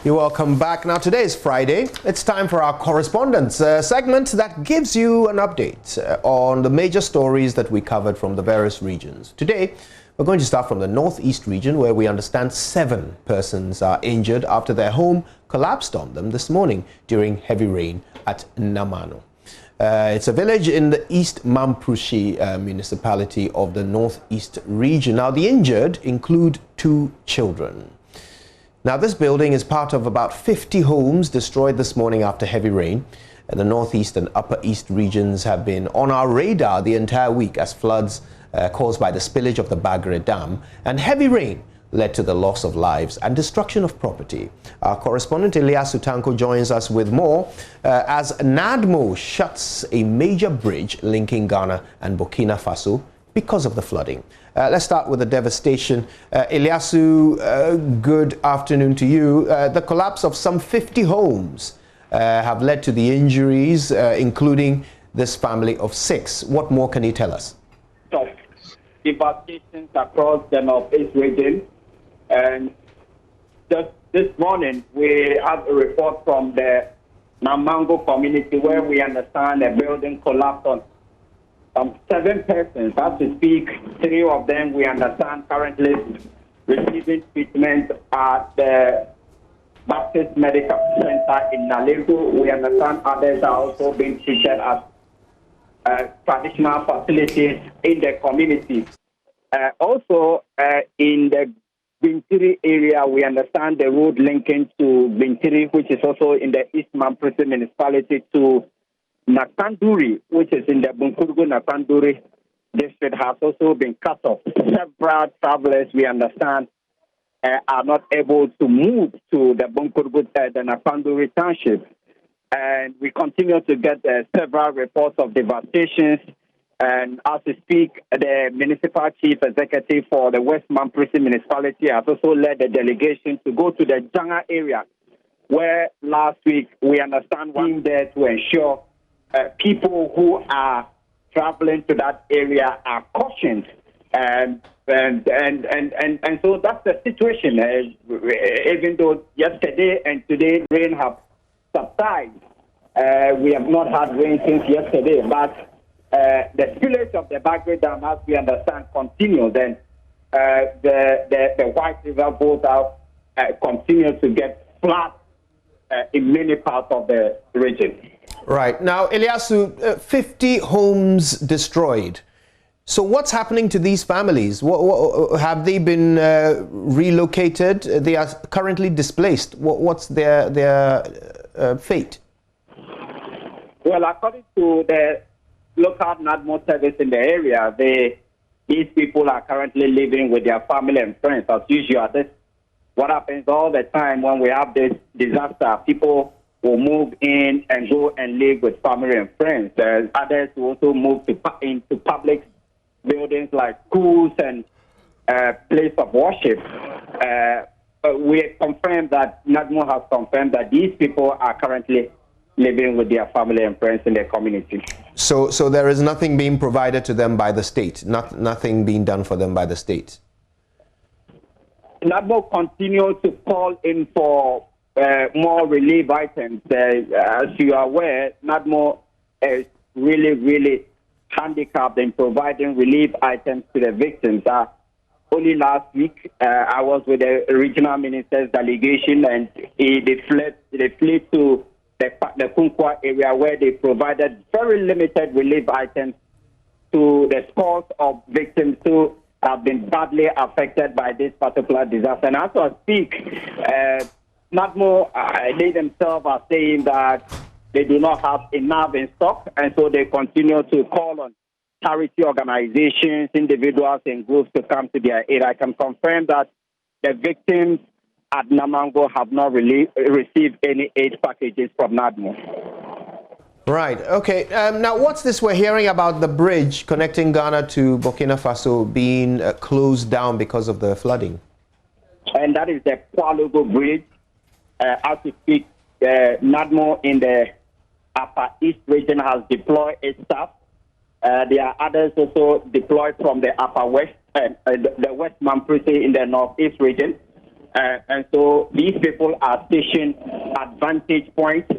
You're welcome back. Now, today is Friday. It's time for our Correspondents segment that gives you an update on the major stories that we covered from the various regions. Today, we're going to start from the Northeast region, where we understand 7 persons are injured after their home collapsed on them this morning during heavy rain at Namano. It's a village in the East Mamprushi municipality of the Northeast region. Now, the injured include 2 children. Now, this building is part of about 50 homes destroyed this morning after heavy rain. And the Northeast and Upper East regions have been on our radar the entire week as floods caused by the spillage of the Bagre Dam and heavy rain led to the loss of lives and destruction of property. Our correspondent Eliasu Tanko joins us with more as NADMO shuts a major bridge linking Ghana and Burkina Faso because of the flooding. Let's start with the devastation. Eliasu, good afternoon to you. The collapse of some 50 homes have led to the injuries, including this family of 6. What more can you tell us? Devastations across the Northeast region. And just this morning, we have a report from the Namango community where we understand a building collapsed on 7 persons. As we speak, 3 of them we understand currently receiving treatment at the Baptist Medical Center in Nalego. We understand others are also being treated at traditional facilities in the community. Also, in the Bintiri area, we understand the road linking to Bintiri, which is also in the East Mamprusi municipality, to Nakanduri, which is in the Bunkurugu Nakanduri district, has also been cut off. Several travelers, we understand, are not able to move to the Bunkurugu, the Nakanduri township. And we continue to get several reports of devastations. And as we speak, the municipal chief executive for the West Mamprusi municipality has also led a delegation to go to the Janga area, where last week we understand one there to ensure people who are traveling to that area are cautioned, and so that's the situation. Even though yesterday and today rain have subsided, we have not had rain since yesterday, but the spillage of the Bagre Dam, as we understand, continues. Then the White River both continue to get flooded in many parts of the region. Right. Now, Eliasu, 50 homes destroyed. So what's happening to these families? Have they been relocated? They are currently displaced. What's their fate? Well, according to the local NADMO service in the area, these people are currently living with their family and friends. As usual, what happens all the time when we have this disaster, people will move in and go and live with family and friends. Others will also move into public buildings like schools and place of worship. We confirmed that NADMO has confirmed that these people are currently living with their family and friends in the community. So there is nothing being provided to them by the state, nothing being done for them by the state? NADMO continues to call in for more relief items. As you are aware, NADMO is really handicapped in providing relief items to the victims. Only last week, I was with the regional minister's delegation, and they fled to the Kunkwa area, where they provided very limited relief items to the scores of victims who have been badly affected by this particular disaster. And as I speak, NADMO, they themselves are saying that they do not have enough in stock, and so they continue to call on charity organizations, individuals, and groups to come to their aid. I can confirm that the victims at Namango have not received any aid packages from NADMO. Right. Okay. Now, what's this we're hearing about the bridge connecting Ghana to Burkina Faso being closed down because of the flooding? And that is the Kwalogo Bridge. As we speak, NADMO in the Upper East region has deployed its staff. There are others also deployed from the Upper West, the West Mamprusi in the Northeast region. And so these people are stationed at vantage points.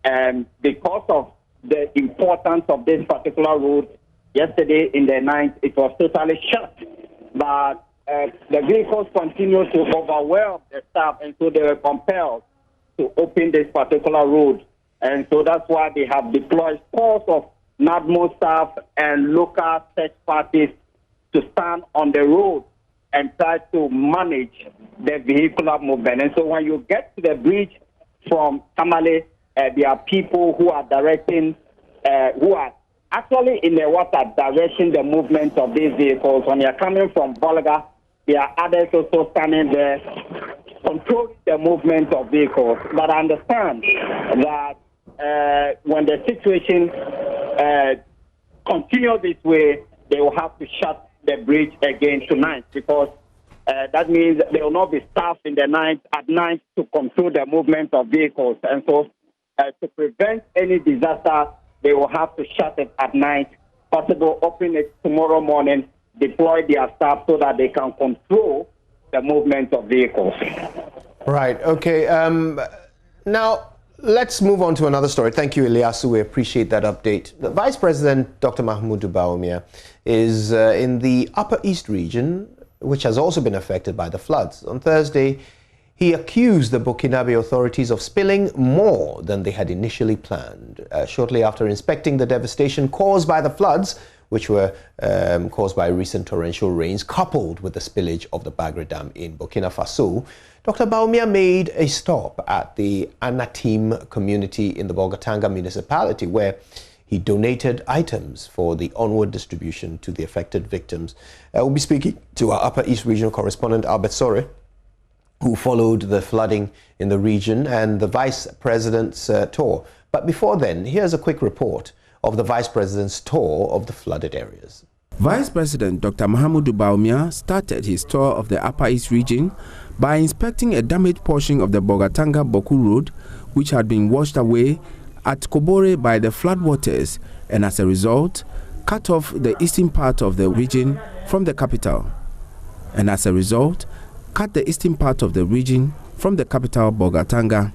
And because of the importance of this particular road, yesterday in the night, it was totally shut. But the vehicles continue to overwhelm the staff, and so they were compelled to open this particular road. And so that's why they have deployed scores of NADMO staff and local search parties to stand on the road and try to manage the vehicular movement. And so when you get to the bridge from Tamale, there are people who are directing, who are actually in the water directing the movement of these vehicles. When you're coming from Volga, there are others also standing there controlling the movement of vehicles. But I understand that when the situation continues this way, they will have to shut the bridge again tonight, because that means there will not be staff in the night at night to control the movement of vehicles. And so to prevent any disaster, they will have to shut it at night, possible open it tomorrow morning, deploy their staff so that they can control the movement of vehicles. Right, okay. Now, let's move on to another story. Thank you, Eliasu. We appreciate that update. The Vice President, Dr. Mahmoud Bawumia, is in the Upper East region, which has also been affected by the floods. On Thursday, he accused the Burkinabe authorities of spilling more than they had initially planned. Shortly after inspecting the devastation caused by the floods, which were caused by recent torrential rains, coupled with the spillage of the Bagre Dam in Burkina Faso, Dr. Bawumia made a stop at the Anatim community in the Bolgatanga municipality, where he donated items for the onward distribution to the affected victims. We'll be speaking to our Upper East Regional Correspondent, Albert Sore, who followed the flooding in the region and the Vice President's tour. But before then, here's a quick report of the Vice President's tour of the flooded areas. Vice President Dr. Mahamudu Bawumia started his tour of the Upper East region by inspecting a damaged portion of the Bogatanga-Boku Road, which had been washed away at Kobore by the floodwaters, and as a result, cut off the eastern part of the region from the capital. Bogatanga.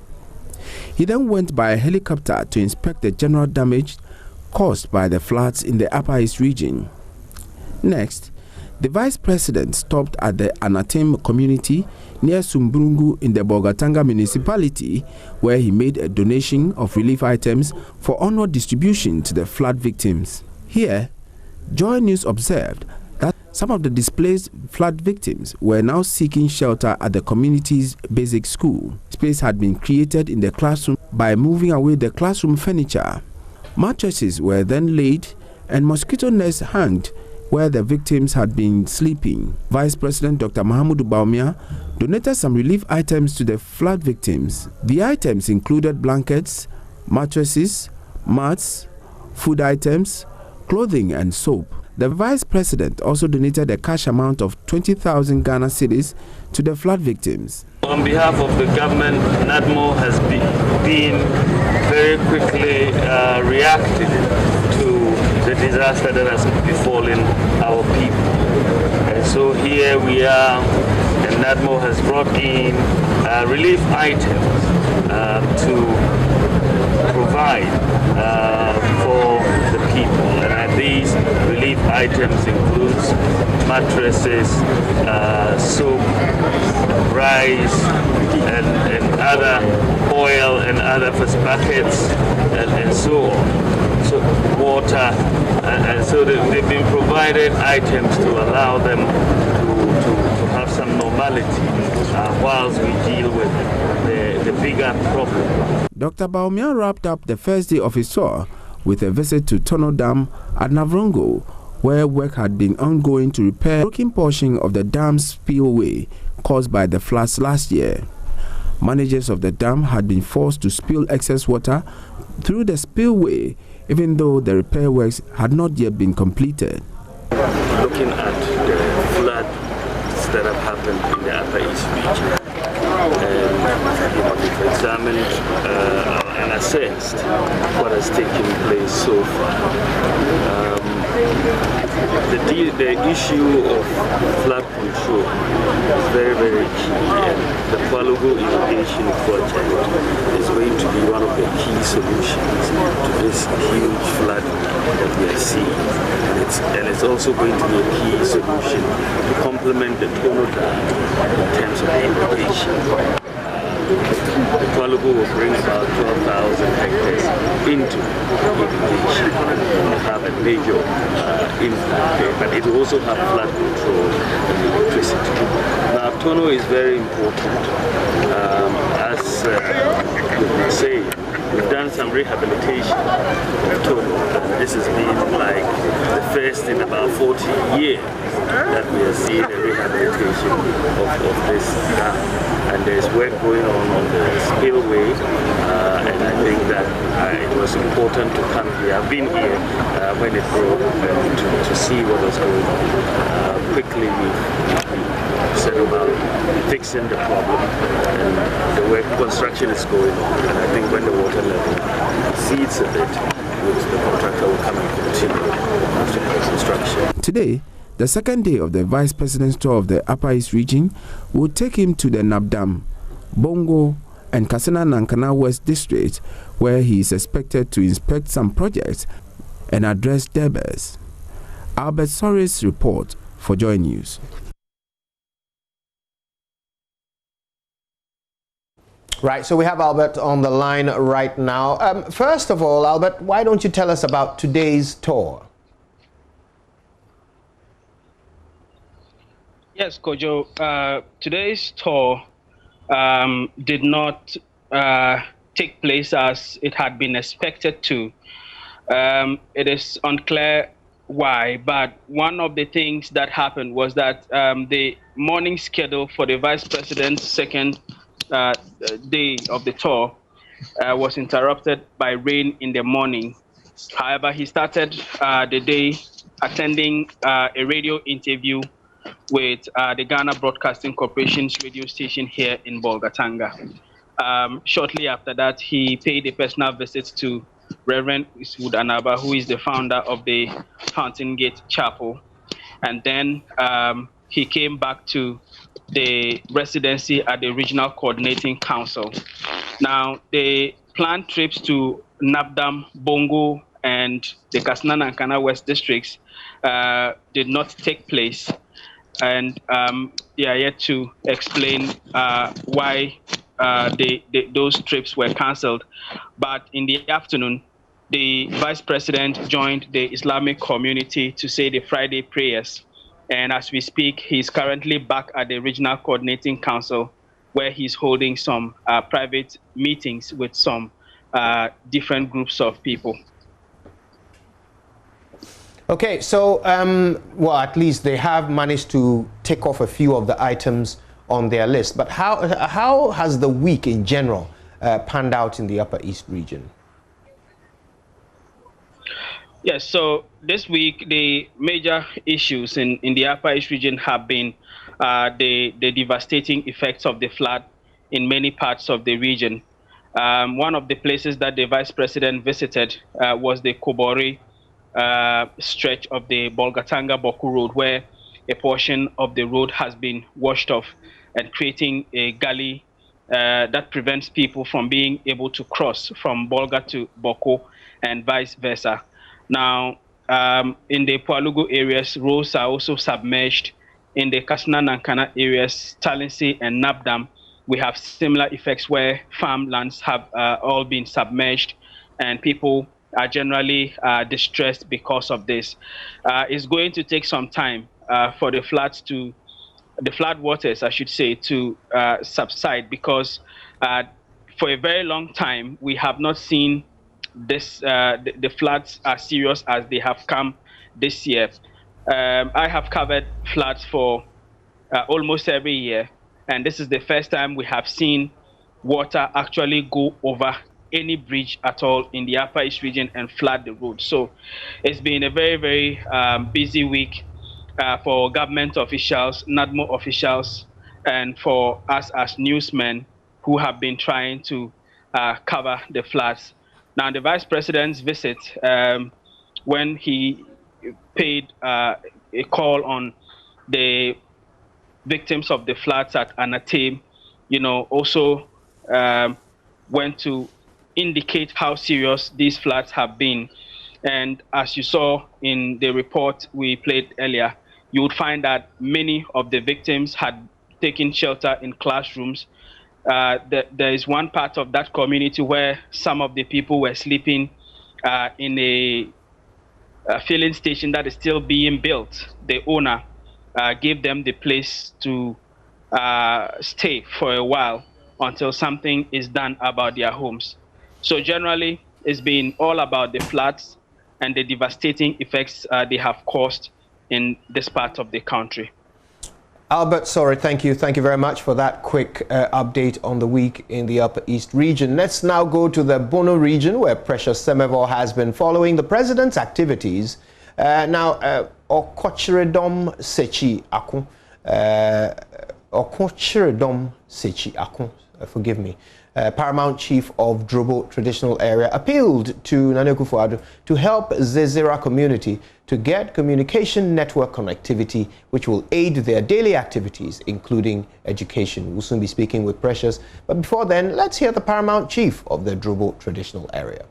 He then went by helicopter to inspect the general damage caused by the floods in the Upper East region. Next, the Vice President stopped at the Anatim community near Sumbrungu in the Bogatanga municipality, where he made a donation of relief items for onward distribution to the flood victims. Here, Joynews observed that some of the displaced flood victims were now seeking shelter at the community's basic school. Space had been created in the classroom by moving away the classroom furniture. Mattresses were then laid and mosquito nets hung where the victims had been sleeping. Vice President Dr. Mahamudu Bawumia donated some relief items to the flood victims. The items included blankets, mattresses, mats, food items, clothing and soap. The Vice President also donated a cash amount of 20,000 Ghana cedis to the flood victims. On behalf of the government, NADMO has been very quickly reacting to the disaster that has befallen our people. And so here we are, and NADMO has brought in relief items to provide for the people. And these relief items includes mattresses, soap, rice, and other oil and other buckets, and so on. So water, and so they've been provided items to allow them to have some normality whilst we deal with the bigger problem. Dr. Bawumia wrapped up the first day of his tour with a visit to Tono Dam at Navrongo, where work had been ongoing to repair a broken portion of the dam's spillway caused by the floods last year. Managers of the dam had been forced to spill excess water through the spillway, even though the repair works had not yet been completed. Looking at the floods that have happened in the Upper East region, and we've examined and assessed what has taken place so far. The issue of flood control is very, very key, and the Palugo irrigation project is going to be one of the key solutions to this huge flood that we are seeing. And it's also going to be a key solution to complement the Tono Dam in terms of irrigation. The Palugo will bring about 12,000 hectares into irrigation and have a major impact there, but it will also have flood control and electricity. Now, Tono is very important. As we've been saying, we've done some rehabilitation of Tono. This has been like the first in about 40 years that we are seeing a rehabilitation of this dam. And there's work going on the spillway, and I think that it was important to come here. I've been here when it broke to see what was going on. Quickly we set about fixing the problem, and the work construction is going on. And I think when the water level recedes a bit, the contractor will come and continue after the construction. Today, the second day of the Vice President's tour of the Upper East region will take him to the Nabdam, Bongo, and Kasana Nankana West districts, where he is expected to inspect some projects and address debtors. Albert Soris report for Joynews. Right, so we have Albert on the line right now. First of all, Albert, why don't you tell us about today's tour? Yes, Kojo. Today's tour did not take place as it had been expected to. It is unclear why, but one of the things that happened was that the morning schedule for the Vice President's second day of the tour was interrupted by rain in the morning. However, he started the day attending a radio interview with the Ghana Broadcasting Corporation's radio station here in Bolgatanga. Shortly after that, he paid a personal visit to Reverend Eastwood Anaba, who is the founder of the Fountain Gate Chapel. And then he came back to the residency at the Regional Coordinating Council. Now, the planned trips to Nabdam, Bongo, and the Kasana Nankana West districts did not take place. And they are yet to explain why those trips were cancelled. But in the afternoon, the Vice President joined the Islamic community to say the Friday prayers. And as we speak, he's currently back at the Regional Coordinating Council, where he's holding some private meetings with some different groups of people. Okay, so, well, at least they have managed to tick off a few of the items on their list. But how has the week in general panned out in the Upper East region? Yes, so this week, the major issues in the Upper East region have been the devastating effects of the flood in many parts of the region. One of the places that the Vice President visited was the Kobori stretch of the Bolgatanga-Boku Road, where a portion of the road has been washed off and creating a gully that prevents people from being able to cross from Bolga to Boko and vice versa. Now, in the Palugo areas, roads are also submerged. In the Kasana Nankana areas, Talinsi and Nabdam, we have similar effects where farmlands have all been submerged and people are generally distressed because of this. It's going to take some time for the flood waters, I should say, to subside, because for a very long time we have not seen this. The floods as serious as they have come this year. I have covered floods for almost every year, and this is the first time we have seen water actually go over any bridge at all in the Upper East region and flood the road. So it's been a very, very busy week for government officials, NADMO officials, and for us as newsmen who have been trying to cover the floods. Now, the Vice President's visit, when he paid a call on the victims of the floods at Anatim, also went to indicate how serious these floods have been. And as you saw in the report we played earlier, you would find that many of the victims had taken shelter in classrooms. There is one part of that community where some of the people were sleeping in a filling station that is still being built. The owner gave them the place to stay for a while until something is done about their homes. So generally, it's been all about the floods and the devastating effects they have caused in this part of the country. Albert, sorry, thank you. Thank you very much for that quick update on the week in the Upper East region. Let's now go to the Bono region, where Precious Semevo has been following the president's activities. Now, Okochiredom Sechi Akun, Okochiredom Sechi Akun, forgive me, Paramount Chief of Drobo Traditional Area, appealed to Nana Akufo-Addo to help Zezira community to get communication network connectivity, which will aid their daily activities, including education. We'll soon be speaking with Precious. But before then, let's hear the Paramount Chief of the Drobo Traditional Area.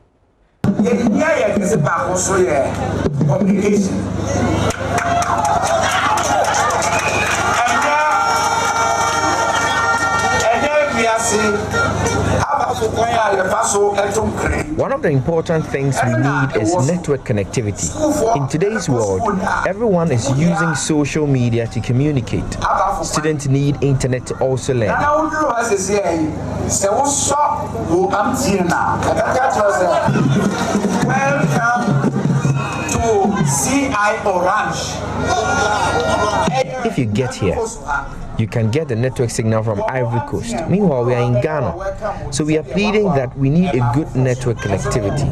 One of the important things we need is network connectivity. In today's world, everyone is using social media to communicate. Students need internet to also learn. Welcome to CI Orange. If you get here, you can get the network signal from Ivory Coast. Meanwhile, we are in Ghana. So we are pleading that we need a good network connectivity.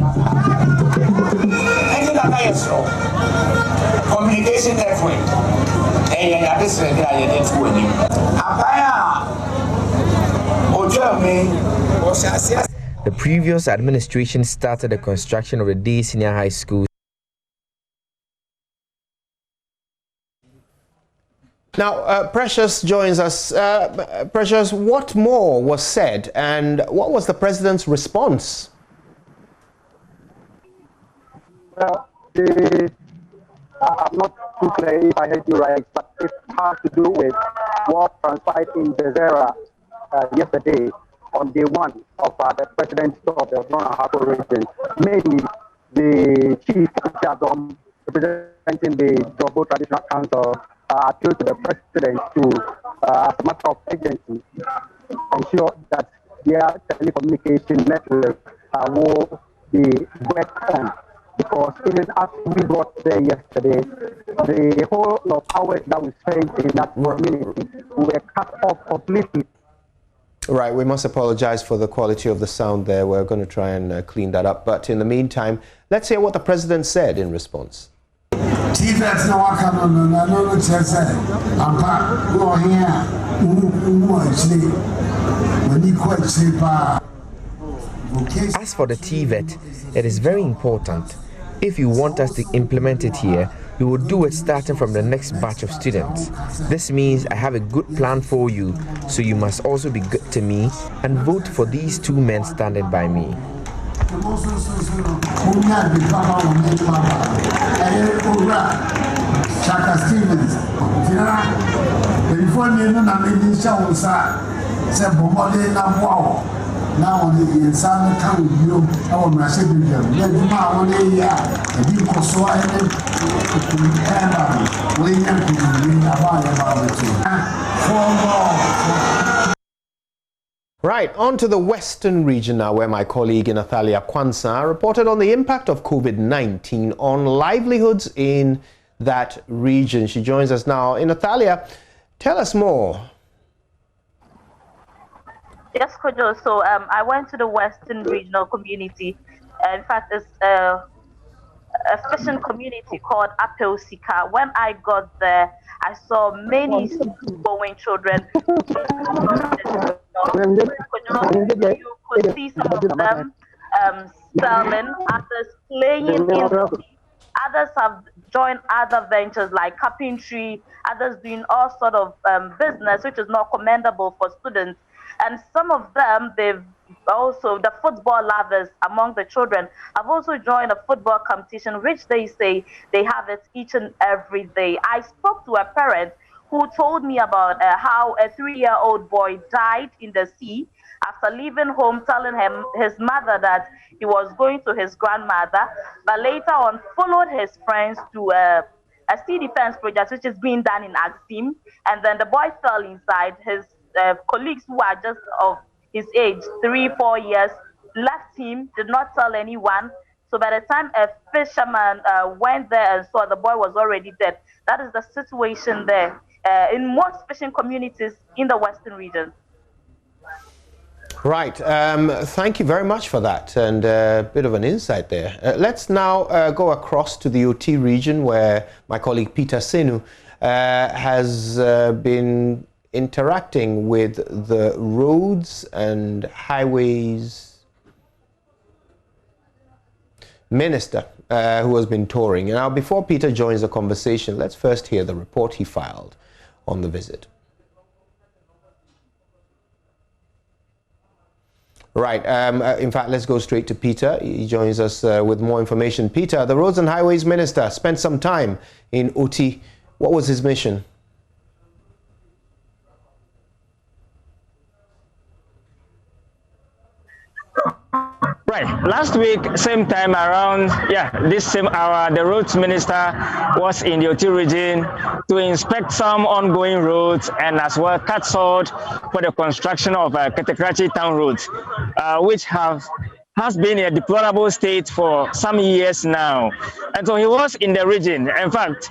Communication network. The previous administration started the construction of the day senior high school. Now, Precious joins us. Precious, what more was said and what was the president's response? Well, I'm not too clear if I heard you right, but it has to do with what transpired in Zezira yesterday on day one of the president of the Ghana Hako region. Mainly the chief Chadom representing the Drobo Traditional Council appealed to the president to, as a matter of urgency, ensure that their telecommunication network will be worked on. Because even as we got there yesterday, the whole of hours that we spent in that community were cut off completely. Right, we must apologize for the quality of the sound there. We're going to try and clean that up. But in the meantime, let's hear what the president said in response. As for the TVET, it is very important. If you want us to implement it here, we will do it starting from the next batch of students. This means I have a good plan for you, so you must also be good to me and vote for these two men standing by me. Now the inside can you our message Right, on to the Western region now, where my colleague Nathalia Kwansa reported on the impact of COVID-19 on livelihoods in that region. She joins us now. Nathalia, tell us more. Yes, Kojo. So I went to the Western Regional Community. In fact, it's a fishing community called Apel Sika. When I got there, I saw many going children. You could see some of them selling, others playing in the sea. Others have join other ventures like carpentry, others doing all sort of business, which is not commendable for students. And some of them, they've also, the football lovers among the children, have also joined a football competition, which they say they have it each and every day. I spoke to a parent who told me about how a 3-year-old boy died in the sea after leaving home, telling his mother that he was going to his grandmother, but later on followed his friends to a sea defense project, which is being done in Axim, and then the boy fell inside. His colleagues who are just of his age, 3-4 years, left him, did not tell anyone. So by the time a fisherman went there and saw, the boy was already dead. That is the situation there in most fishing communities in the Western region. Right. Thank you very much for that, and a bit of an insight there. Let's now go across to the OT region, where my colleague Peter Senu has been interacting with the roads and highways minister who has been touring. Now, before Peter joins the conversation, let's first hear the report he filed on the visit. Right. In fact, let's go straight to Peter. He joins us with more information. Peter, the Roads and Highways Minister spent some time in OT. What was his mission? Right. Last week, same time around, this same hour, the roads minister was in the OT region to inspect some ongoing roads and as well cut salt for the construction of Ketekrachi town roads, which has been in a deplorable state for some years now. And so he was in the region. In fact,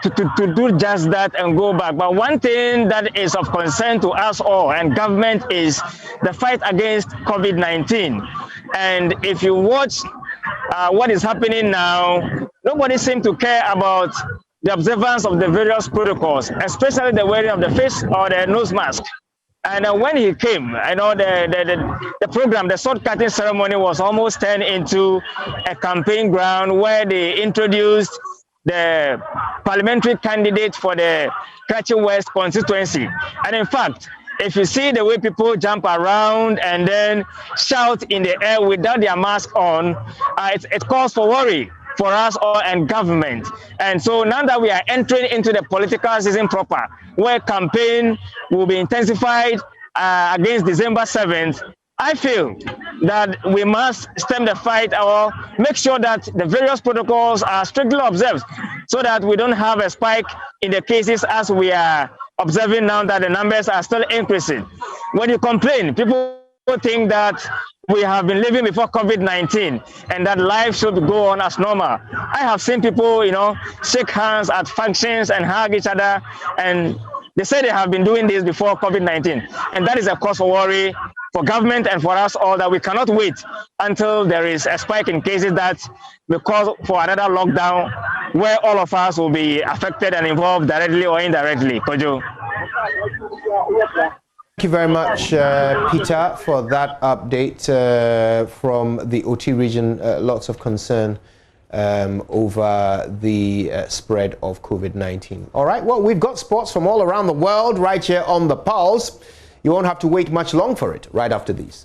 to do just that and go back. But one thing that is of concern to us all and government is the fight against COVID-19. And if you watch what is happening now, nobody seems to care about the observance of the various protocols, especially the wearing of the face or the nose mask. And when he came, I know the program, the sword cutting ceremony was almost turned into a campaign ground where they introduced the parliamentary candidate for the Krachi West constituency. And in fact, if you see the way people jump around and then shout in the air without their mask on, it calls for worry for us all and government. And so now that we are entering into the political season proper, where campaign will be intensified against December 7th, I feel that we must stem the fight or make sure that the various protocols are strictly observed so that we don't have a spike in the cases as we are observing now that the numbers are still increasing. When you complain, people think that we have been living before COVID-19 and that life should go on as normal. I have seen people, shake hands at functions and hug each other, and they say they have been doing this before COVID-19. And that is a cause for worry for government and for us all, that we cannot wait until there is a spike in cases that will cause for another lockdown where all of us will be affected and involved directly or indirectly. Kojo. Thank you very much, Peter, for that update from the OT region. Lots of concern over the spread of COVID-19. All right, well, we've got sports from all around the world right here on The Pulse. You won't have to wait much long for it right after these.